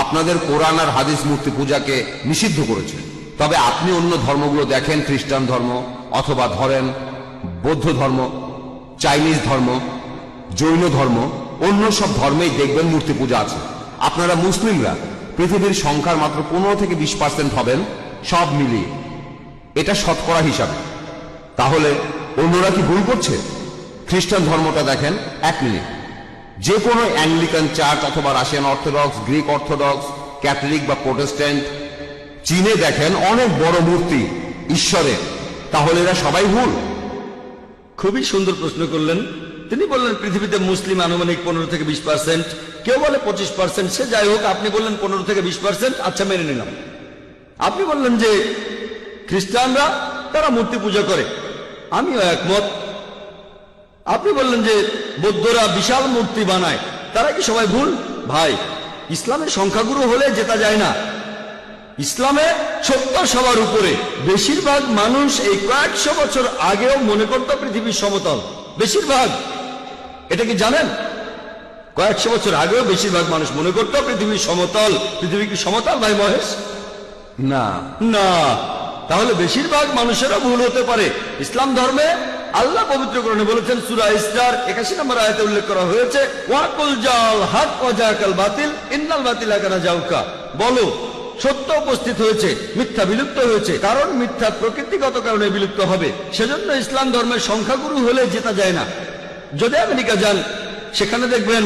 আপনাদের কোরআন আর হাদিস মূর্তি পূজাকে নিষিদ্ধ করেছে। তবে আপনি অন্য ধর্মগুলো দেখেন, খ্রিস্টান ধর্ম অথবা ধরেন বৌদ্ধ ধর্ম, চাইনিজ ধর্ম, জৈন ধর্ম, অন্য সব ধর্মেই দেখবেন মূর্তি পূজা আছে। আপনারা মুসলিমরা পৃথিবীর সংখ্যার মাত্র 15 থেকে 20% হবেন সব মিলিয়ে, এটা শতকরা হিসাবে। তাহলে অন্যরা কি ভুল করছে? খ্রিস্টান ধর্মটা দেখেন, 1 মিনিট, যে কোনো অ্যাংলিকান চার্চ অথবা Russian orthodox, Greek orthodox, Catholic বা প্রোটেস্ট্যান্ট, চীনে দেখেন অনেক বড় মূর্তি ঈশ্বরের। তাহলে এরা সবাই ভুল? খুবই সুন্দর প্রশ্ন করলেন। তিনি বললেন পৃথিবীতে মুসলিম আনুমানিক 15 থেকে 20%, কেউ বলে 25%, সে যাই হোক, আপনি বললেন 15 থেকে 20%, আচ্ছা মেনে নিলাম। আপনি বললেন যে খ্রিস্টানরা তারা মূর্তি পূজা করে, আমিও একমত। আপনি বললেন যে বৌদ্ধরা বিশাল মূর্তি বানায়, তারা কি সবাই ভুল? ভাই, ইসলামের সংখ্যাগুরু হলে জেতা যায় না। ইসলামে সত্য সবার উপরে। বেশিরভাগ মানুষ এই কয়েকশো বছর আগেও মনে করত পৃথিবীর সমতল, বেশিরভাগ। এটা কি জানেন? কয়েকশো বছর আগেও বেশিরভাগ মানুষ মনে করত পৃথিবীর সমতল। পৃথিবী কি সমতল ভাই মহেশ? না না। তাহলে বেশিরভাগ মানুষেরও ভুল হতে পারে। ইসলাম ধর্মে আল্লাহ পবিত্র কোরআনে বলেছেন, সূরা ইসরার 81 নম্বর আয়াতে উল্লেখ করা হয়েছে, ওয়াকুল জাল হক ওয়া জাকাল বাতিল ইন্নাল বাতিলা কানা জাউকা। বলো, সত্য উপস্থিত হয়েছে, মিথ্যা বিলুপ্ত হয়েছে, কারণ মিথ্যা প্রকৃতিগত কারণে বিলুপ্ত হবে। সেজন্য ইসলাম ধর্মের সংখ্যাগুরু হলে জেতা যায় না। যদি আমেরিকা যান, সেখানে দেখবেন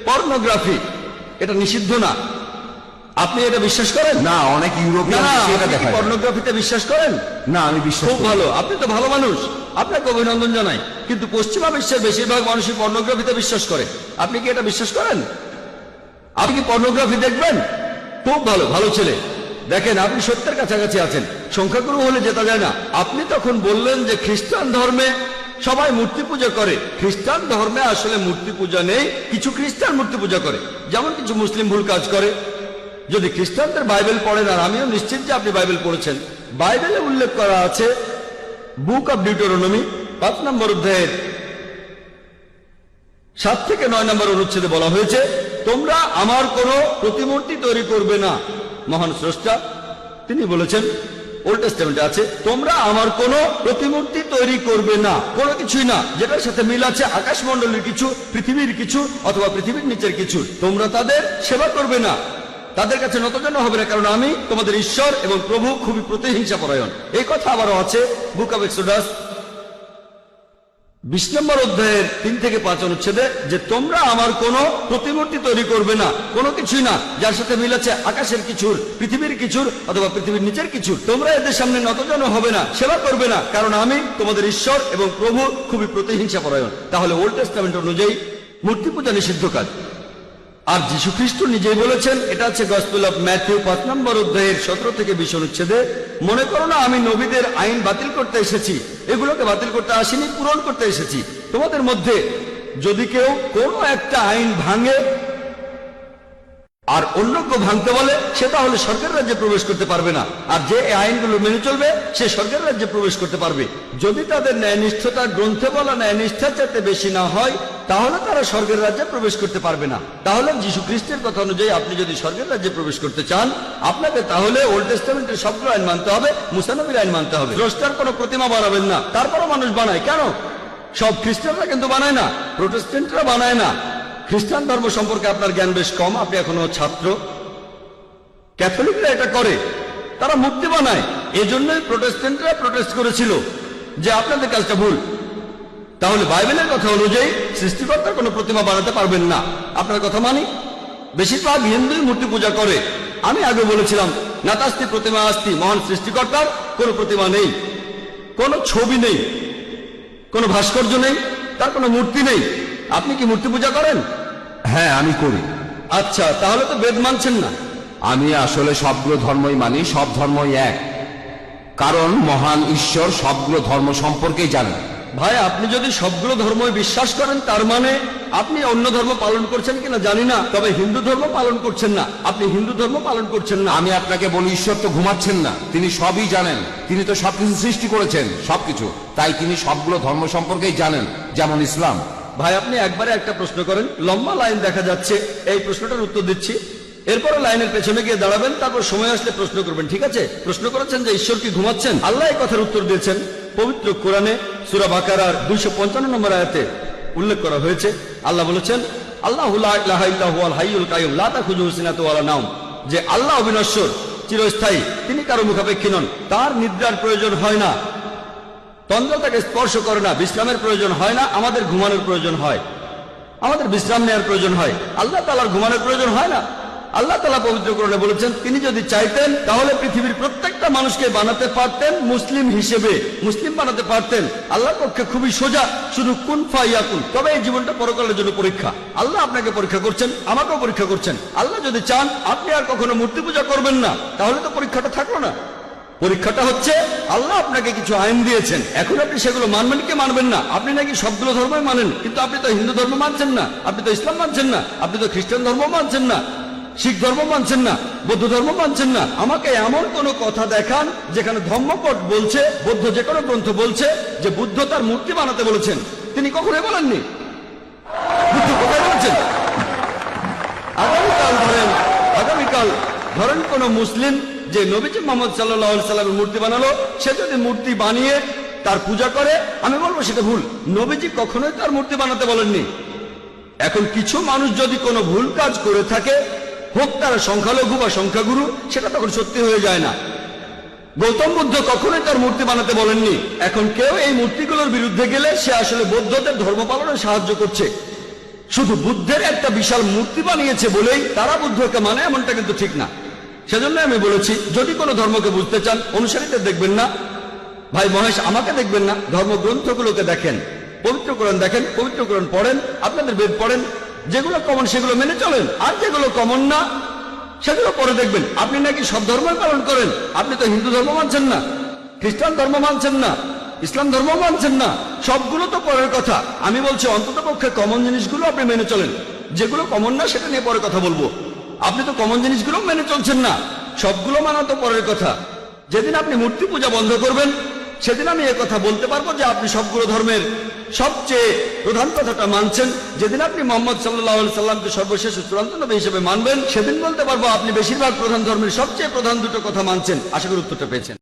পর্নোগ্রাফি, এটা নিষিদ্ধ না। আপনি এটা বিশ্বাস করেন? না, অনেক ইউরোপিয়ান এটা দেখায়। পর্নোগ্রাফিতে বিশ্বাস করেন? না, আমি বিশ্বাস খুব ভালো, আপনি তো ভালো মানুষ, আপনাকে অভিনন্দন জানাই। কিন্তু পশ্চিমা বিশ্বের বেশিরভাগ মানুষই পর্নোগ্রাফিতে বিশ্বাস করে। আপনি কি এটা বিশ্বাস করেন? আপনি কি পর্নোগ্রাফি দেখবেন? খুব ভালো, ভালো ছেলে। দেখেন, আপনি সত্যের কাছাকাছি আছেন। সংখ্যাগুরু হলে জেতা যায় না। আপনি তখন বললেন যে খ্রিস্টান ধর্মে সবাই মূর্তি পূজা করে। খ্রিস্টান ধর্মে আসলে মূর্তি পূজা নেই, কিছু খ্রিস্টান মূর্তি পূজা করে, যেমন কিছু মুসলিম ভুল কাজ করে। যদি খ্রিস্টানদের বাইবেল পড়েন, আর আমিও নিশ্চিত যে আপনি বাইবেল পড়েছেন, বাইবেলে উল্লেখ করা আছে, বুক অব ডিউটেরোনমি 5 নম্বর অধ্যায়ের 7 থেকে 9 নম্বর অনুচ্ছেদে বলা হয়েছে, তোমরা আমার কোনো প্রতিমূর্তি তৈরি করবে না। মহান স্রষ্টা তিনি বলেছেন, ওল্ড টেস্টামেন্টে আছে, তোমরা আমার কোনো প্রতিমূর্তি তৈরি করবে না, কোনো কিছুই না যেটার সাথে মিল আছে আকাশমণ্ডলের কিছু, পৃথিবীর কিছু, অথবা পৃথিবীর নিচের কিছু। তোমরা তাদের সেবা করবে না, তাদের কাছে নতজানু হবে না, কারণ আমি তোমাদের ঈশ্বর এবং প্রভু খুবই প্রতিহিংসা পরায়ণ। এই কথা আবারও আছে বুক অব এক্সোডাস 20 নম্বর অধ্যায়ের 3 থেকে 5 অনুচ্ছেদে, যে তোমরা আমার কোনো প্রতিমূর্তি তৈরি করবে না, কোনো কিছুই না যার সাথে মিল আছে আকাশের কিছুর, পৃথিবীর কিছুর, অথবা পৃথিবীর নিচের কিছুর। তোমরা এদের সামনে নতজানু হবে না, সেবা করবে না, কারণ আমি তোমাদের ঈশ্বর এবং প্রভু খুবই প্রতিহিংসা পরায়ণ। তাহলে ওল্ড টেস্টামেন্ট অনুযায়ী মূর্তি পূজা নিষিদ্ধ কাজ। আর যীশু খ্রিস্ট নিজেই বলেছেন, এটা আছে গসপেল অফ ম্যাথিউ 5 নম্বর অধ্যায়ের 17 থেকে 20 অনুচ্ছেদে, মনে করো না আমি নবীদের আইন বাতিল করতে এসেছি, এগুলোকে বাতিল করতে আসিনি, পূরণ করতে এসেছি। তোমাদের মধ্যে যদি কেউ কোনো একটা আইন ভাঙে আর অন্য কেউ ভাঙতে বলে, সে তাহলে স্বর্গের রাজ্যে প্রবেশ করতে পারবে না। আর যে এই আইনগুলো মেনে চলবে, সে স্বর্গের রাজ্যে প্রবেশ করতে পারবে। যদি তাদের ন্যায়নিষ্ঠতা গ্রন্থে বলা ন্যায়নিষ্ঠার চাইতে বেশি না হয়, তাহলে তারা স্বর্গের রাজ্যে প্রবেশ করতে পারবে না। তাহলে যীশু খ্রিস্টের কথা অনুযায়ী আপনি যদি স্বর্গের রাজ্যে প্রবেশ করতে চান, আপনাকে তাহলে ওল্ড টেস্টামেন্টের সবগুলো আইন মানতে হবে, মুসা নবীর আইন মানতে হবে। স্রষ্টার কোনো প্রতিমা বানাবেন না। তারপরও মানুষ বানায়, কেন? সব খ্রিস্টানরা কিন্তু বানায় না, প্রোটেস্ট্যান্টরা বানায় না। খ্রিস্টান ধর্ম সম্পর্কে আপনার জ্ঞান বেশ কম, আপনি এখনো ছাত্র। ক্যাথলিকরা এটা করে, তারা মূর্তি বানায়। এজন্যই প্রোটেস্ট্যান্টরা প্রোটেস্ট করেছিল যে আপনাদের কাজটা ভুল। তাহলে বাইবেলের কথা অনুযায়ী সৃষ্টিকর্তার কোনো প্রতিমা বানাতে পারবেন না। আপনার কথা মানি। বেশিরভাগ হিন্দুই মূর্তি পূজা করে। আমি আগে বলেছিলাম, নাতাস্তি প্রতিমা আস্তি, মহান সৃষ্টিকর্তার কোনো প্রতিমা নেই, কোনো ছবি নেই, কোনো ভাস্কর্য নেই, তার কোনো মূর্তি নেই। আপনি কি মূর্তি পূজা করেন? হ্যাঁ, আমি করি। আচ্ছা, তাহলে তো বেদ মানছেন না। আমি আসলে সবগুলো ধর্মই মানি, সব ধর্মই এক, কারণ মহান ঈশ্বর সবগুলো ধর্ম সম্পর্কেই জানেন। ভাই, আপনি যদি সবগুলো ধর্মই বিশ্বাস করেন, তার মানে আপনি অন্য ধর্ম পালন করছেন কিনা জানি না, তবে হিন্দু ধর্ম পালন করছেন না। আপনি হিন্দু ধর্ম পালন করছেন না। আমি আপনাকে বলি, ঈশ্বর তো ঘুমাচ্ছেন না, তিনি সবই জানেন। তিনি তো সবকিছু সৃষ্টি করেছেন, সবকিছু। তাই তিনি সবগুলো ধর্ম সম্পর্কেই জানেন, যেমন ইসলাম। ভাই, আপনি একবারে একটা প্রশ্ন করেন, লম্বা লাইন দেখা যাচ্ছে, এই প্রশ্নটার উত্তর দিচ্ছি। এরপরে লাইনের পেছনে গিয়ে দাঁড়াবেন, তারপর সময় আসলে প্রশ্ন করবেন, ঠিক আছে? প্রশ্ন করেছেন যে ঈশ্বর কি ঘুমাচ্ছেন? আল্লাহ এই কথার উত্তর দিয়েছেন পবিত্র কোরআনে সূরা বাকারার 255 নম্বর আয়াতে উল্লেখ করা হয়েছে। আল্লাহ বলেছেন, আল্লাহু লা ইলাহা ইল্লা হুয়াল হাইয়ুল কাইয়ুম লা তাখুযুহু সিনাতুন ওয়ালা নাওম, যে আল্লাহ অবিনশ্বর, চিরস্থায়ী, তিনি কারো মুখাপেক্ষী নন, তার নিদ্রার প্রয়োজন হয় না, তন্দ্রা তাকে স্পর্শ করে না, বিশ্রামের প্রয়োজন হয় না। আমাদের ঘুমানোর প্রয়োজন হয়, আমাদের বিশ্রাম নেওয়ার প্রয়োজন হয়, আল্লাহ তাআলার ঘুমানোর প্রয়োজন হয় না। আল্লাহ তাআলা পবিত্র কোরআনে বলেছেন, তিনি যদি চাইতেন তাহলে পৃথিবীর প্রত্যেকটা মানুষকে বানাতে পারতেন মুসলিম হিসেবে, মুসলিম বানাতে পারতেন। আল্লাহর পক্ষে খুবই সোজা, শুধু কুন ফায়াকুন। তবে এই জীবনটা পরকালের জন্য পরীক্ষা। আল্লাহ আপনাকে পরীক্ষা করছেন, আমাকেও পরীক্ষা করছেন। আল্লাহ যদি চান আপনি আর কখনো মূর্তি পূজা করবেন না, তাহলে তো পরীক্ষাটা থাকলো না। পরীক্ষাটা হচ্ছে আল্লাহ আপনাকে কিছু আইন দিয়েছেন, এখন আপনি সেগুলো মানবেন কি মানবেন না। আপনি নাকি সবগুলো ধর্মই মানেন, কিন্তু আপনি তো হিন্দু ধর্ম মানছেন না, আপনি তো ইসলাম মানছেন না, আপনি তো খ্রিস্টান ধর্ম মানছেন না, শিখ ধর্ম মানছেন না, বৌদ্ধ ধর্ম মানছেন না। আমাকে এমন কোন কথা দেখান যেখানে ধর্মপট বলছে, বৌদ্ধ যে কোনো গ্রন্থ বলছে যে বুদ্ধ তার মূর্তি বানাতে বলেছেন। তিনি কখনোই বলেননি। বুদ্ধ কোথায় বলেছেন? আগামীকাল ধরেন কোন মুসলিম যে নবীজি মুহাম্মদ সাল্লাল্লাহু আলাইহি সাল্লামের মূর্তি বানালো, সে যদি মূর্তি বানিয়ে তার পূজা করে, আমি বলবো সেটা ভুল। নবীজি কখনোই তার মূর্তি বানাতে বলেননি। এখন কিছু মানুষ যদি কোনো ভুল কাজ করে থাকে, হোক তারা সংখ্যালঘু বা সংখ্যাগুরু, সেটা তখন সত্যি হয়ে যায় না। গৌতম বুদ্ধ কখনোই তার মূর্তি বানাতে বলেননি। এখন কেউ এই মূর্তিগুলোর বিরুদ্ধে গেলে সে আসলে বৌদ্ধদের ধর্ম পালনে সাহায্য করছে। শুধু বুদ্ধের একটা বিশাল মূর্তি বানিয়েছে বলেই তারা বুদ্ধকে মানে, এমনটা কিন্তু ঠিক না। সেজন্য আমি বলেছি, যদি কোনো ধর্মকে বুঝতে চান, অনুসারীদের দেখবেন না, ভাই মহেশ আমাকে দেখবেন না, ধর্মগ্রন্থগুলোকে দেখেন, পবিত্র কোরআন দেখেন, পবিত্র কোরআন পড়েন, আপনাদের বেদ পড়েন, যেগুলো কমন সেগুলো মেনে চলেন, আর যেগুলো কমন না সেগুলো পরে দেখবেন। আপনি নাকি সব ধর্মই পালন করেন, আপনি তো হিন্দু ধর্ম মানছেন না, খ্রিস্টান ধর্ম মানছেন না, ইসলাম ধর্ম মানছেন না, সবগুলো তো পরের কথা। আমি বলছি অন্তত পক্ষে কমন জিনিসগুলো আপনি মেনে চলেন, যেগুলো কমন না সেটা নিয়ে পরে কথা বলবো। আপনি তো কমন জিনিসগুলো মেনে চলছেন না, সবগুলো মানা তো পরের কথা। যেদিন আপনি মূর্তি পূজা বন্ধ করবেন, সেদিন আমি কথা বলতে পারবো যে আপনি সবগুলো ধর্মের সবচেয়ে প্রধান কথাটা মানছেন। যেদিন আপনি মুহাম্মদ সাল্লাল্লাহু আলাইহি সাল্লামকে সর্বশেষ চূড়ান্ত নবী হিসেবে মানবেন, সেদিন বলতে পারবো আপনি বেশিরভাগ প্রধান ধর্মের সবচেয়ে প্রধান দুটো কথা মানছেন। আশা করি উত্তরটা পেয়েছেন।